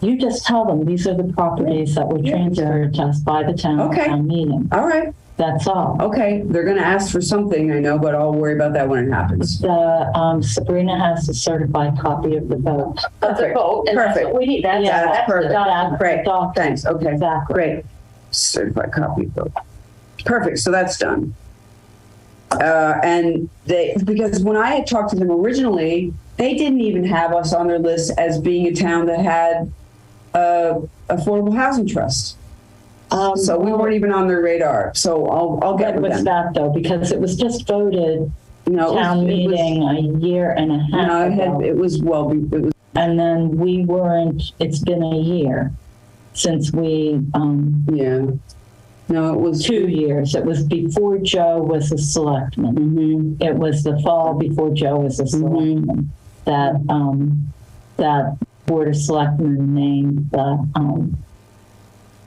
You just tell them these are the properties that were transferred to us by the town meeting. All right. That's all. Okay, they're going to ask for something, I know, but I'll worry about that when it happens. Sabrina has a certified copy of the vote. Perfect. And that's what we need. That's perfect. Great. Document. Thanks. Okay. Exactly. Great. Certified copy of vote. Perfect. So that's done. And because when I had talked to them originally, they didn't even have us on their list as being a town that had affordable housing trust. So we weren't even on their radar. So I'll get with them. That though, because it was just voted town meeting a year and a half ago. It was and then we weren't. It's been a year since we. No, it was 2 years. It was before Joe was a selectman. Mm-hmm. It was the fall before Joe was a selectman that Board of Selectmen named the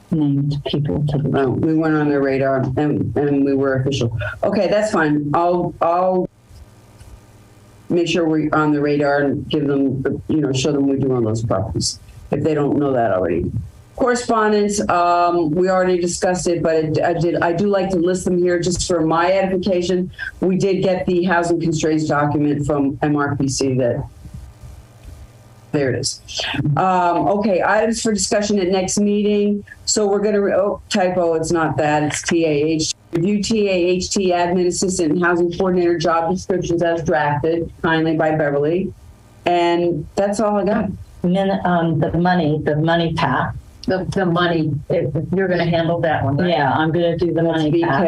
named people to the. We weren't on their radar, and we were official. Okay, that's fine. I'll make sure we're on the radar and give them, show them we do on those properties if they don't know that already. Correspondence, we already discussed it, but I do like to list them here just for my edification. We did get the housing constraints document from MRPC there it is. Okay, items for discussion at next meeting. So we're going to, typo, it's not that, it's TAH. Review TAHT admin assistant and housing coordinator job descriptions as drafted, kindly by Beverly. And that's all I got. And then the money pack. The money, you're going to handle that one, right? Yeah, I'm going to do the money pack.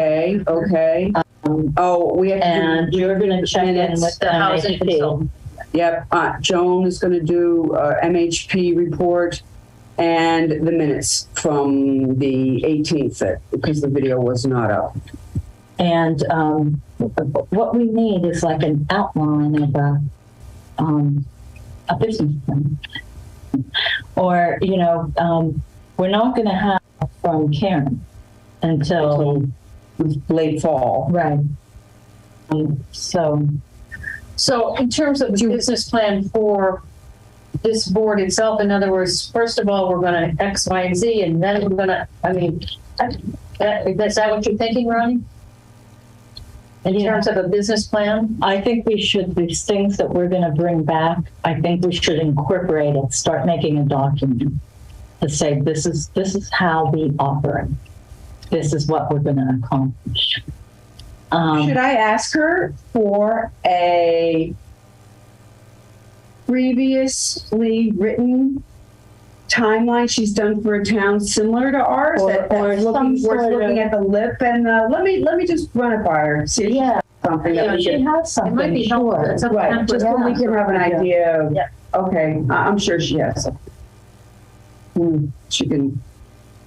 Okay. We have and you're going to check in with the housing consultant. Yep. Joan is going to do MHP report and the minutes from the 18th because the video was not up. And what we need is like an outline of a business plan. Or, we're not going to have from Karen until late fall. Right. So in terms of the business plan for this board itself, in other words, first of all, we're going to X, Y, and Z, and then we're going to, is that what you're thinking, Ronnie? In terms of a business plan? I think we should, these things that we're going to bring back, I think we should incorporate it, start making a document to say, this is how we operate. This is what we're going to accomplish. Should I ask her for a previously written timeline she's done for a town similar to ours? Or looking at the lip and let me just run it by her. See something that she has something. It might be helpful. Right, just so we can have an idea. Yeah. Okay, I'm sure she has something. She can.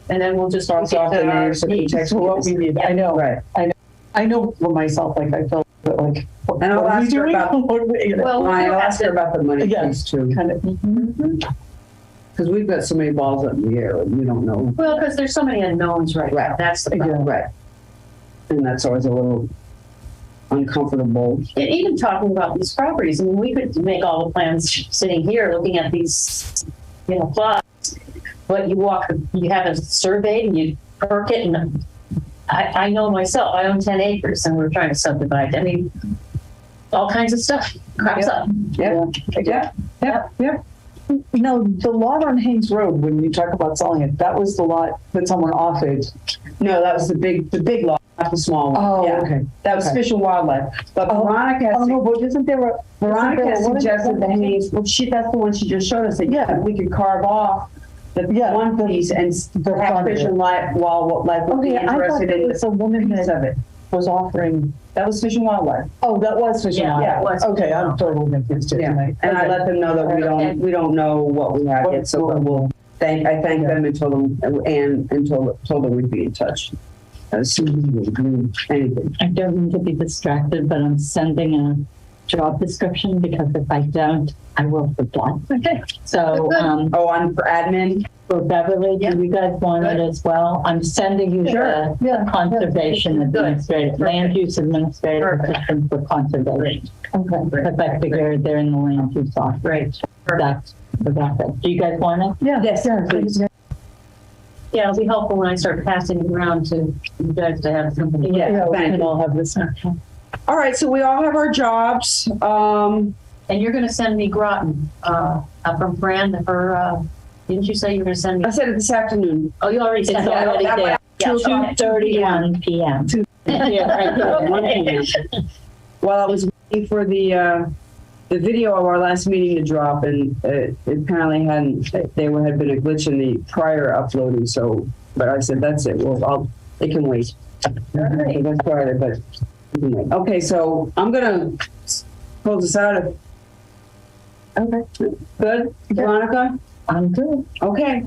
And then we'll just cross off the names of the text. What we need. I know. Right. I know for myself, like I felt like. And I'll ask her about. I'll ask her about the money piece too. Kind of. because we've got so many balls up in the air, and we don't know. Well, because there's so many unknowns right now. That's the problem. Right. And that's always a little uncomfortable. And even talking about these properties, I mean, we could make all the plans sitting here looking at these, plots, but you have it surveyed and you perk it, and I know myself, I own 10 acres and we're trying to subdivide. I mean, all kinds of stuff crops up. Yeah. The lot on Haynes Road, when you talk about selling it, that was the lot that someone offered. No, that was the big lot, not the small one. Oh, Yeah. okay. That was Fish and Wildlife. But Veronica, but isn't there a Veronica suggested the Haynes. Well, that's the one she just showed us. That we could carve off the one piece and have Fish and Wildlife would be interested in it's a woman piece of it. was offering. That was Fish and Wildlife. Oh, that was Fish and Wildlife. Yeah, it was. Okay, I'm totally confused here tonight. And I let them know that we don't know what we have yet, so we'll thank them and told them and told them we'd be in touch as soon as we do anything. I don't mean to be distracted, but I'm sending a job description because if I don't, I will forget. Okay. So, On for admin. for Beverly, do you guys want it as well? I'm sending you the conservation administrator, land use administrator assistant for conservation. Okay. Because I figured they're in the land use office. Great. That's it. Do you guys want it? Yeah. Yes, please. Yeah, it'll be helpful when I start passing it around to you guys to have something. Yeah, We thank can you. all have this. All right, so we all have our jobs. And you're going to send me Groton from Fran, didn't you say you were going to send me? I said it this afternoon. Oh, you already It's sent it. already That there. way- Yeah, okay. 2:31 p.m. Yeah, right there. 1 p.m. While I was waiting for the video of our last meeting to drop, and it apparently had been a glitch in the prior uploading. So, but I said that's it. Well, it can wait. right. That's Friday, but it can wait. Okay, so I'm gonna close this out. Okay, good, Veronica. I'm good. Okay,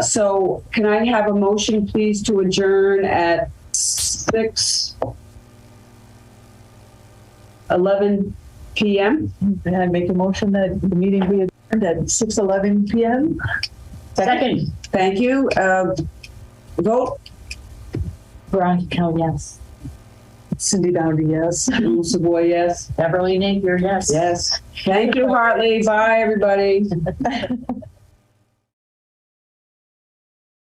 so can I have a motion, please, to adjourn at 6:11 p.m.? And I make a motion that the meeting be adjourned at 6:11 p.m. Second. Thank you. Vote. Veronica, yes. Cindy Downey, yes. Savoy, yes. Beverly Napier, yes. Yes. Thank you, Hartley. Bye, everybody.